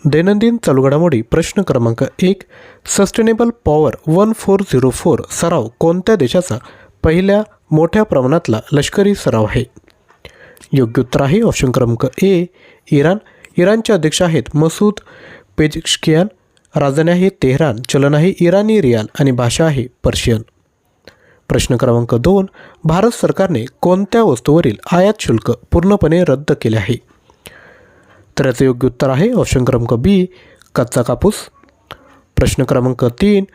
दैनंदिन चालू घडामोडी. प्रश्न क्रमांक 1. सस्टेनेबल पॉवर 1404 सराव कोणत्या देशाचा पहिल्या मोठ्या प्रमाणातला लष्करी सराव आहे? योग्य उत्तर आहे ऑप्शन क्रमांक ए इराण. इराणचे अध्यक्ष आहेत मसूद पेजेश्कियान. राजधानी आहे तेहरान. चलन आहे इराणी रियाल आणि भाषा आहे पर्शियन. प्रश्न क्रमांक 2. भारत सरकारने कोणत्या वस्तूवरील आयात शुल्क पूर्णपणे रद्द केले आहे? तर याचं योग्य उत्तर आहे ऑप्शन क्रमांक बी कच्चा कापूस. प्रश्न क्रमांक 3.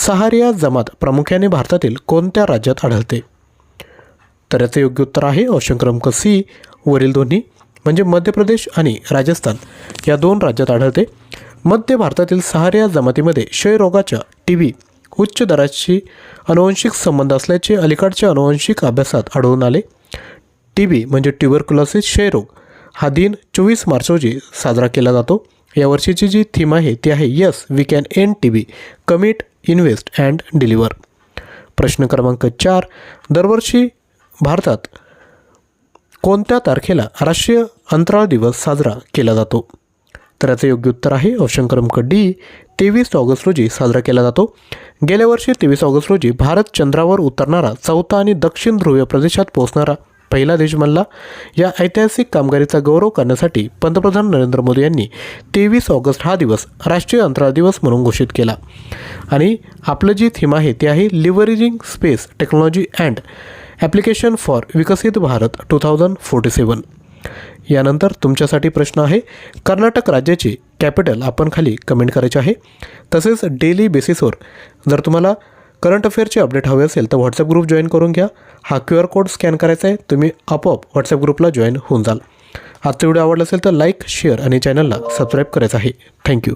सहारिया जमात प्रामुख्याने भारतातील कोणत्या राज्यात आढळते? तर याचं योग्य उत्तर आहे ऑप्शन क्रमांक सी वरील दोन्ही, म्हणजे मध्य प्रदेश आणि राजस्थान या दोन राज्यात आढळते. मध्य भारतातील सहारिया जमातीमध्ये क्षयरोगाच्या TB उच्च दराशी अनुवंशिक संबंध असल्याचे अलीकडच्या अनुवंशिक अभ्यासात आढळून आले. TB म्हणजे ट्युबरक्युलोसिस क्षयरोग हा दिन 24 मार्च रोजी साजरा केला जातो. यावर्षीची जी थीम आहे ती आहे yes we can end TB, commit, invest and deliver. प्रश्न क्रमांक 4. दरवर्षी भारतात कोणत्या तारखेला राष्ट्रीय अंतराळ दिवस साजरा केला जातो? तर याचं योग्य उत्तर आहे ऑप्शन क्रमांक डी 23 ऑगस्ट रोजी साजरा केला जातो. गेल्या वर्षी 23 ऑगस्ट रोजी भारत चंद्रावर उतरणारा चौथा आणि दक्षिण ध्रुवीय प्रदेशात पोहोचणारा पहिला देश बनला. या ऐतिहासिक कामगिरीचा गौरव करण्यासाठी पंतप्रधान नरेंद्र मोदी यांनी 23 ऑगस्ट हा दिवस राष्ट्रीय अंतराळ दिवस म्हणून घोषित केला. आणि आपलं जी थीम आहे ती आहे leveraging space technology and application for विकसित भारत 2047. यानंतर तुमच्यासाठी प्रश्न आहे कर्नाटक राज्याची कॅपिटल आपण खाली कमेंट करायचे आहे. तसेच डेली बेसिसवर जर तुम्हाला करंट अफेअरचे अपडेट हवे असेल तर व्हॉट्सअप ग्रुप जॉईन करून घ्या. हा QR कोड स्कॅन करायचा आहे, तुम्ही आपोआप व्हॉट्सअप ग्रुपला जॉईन होऊन जाल. आजचा व्हिडिओ आवडला असेल तर लाईक, शेअर आणि चॅनलला सबस्क्राईब करायचं आहे. थँक्यू.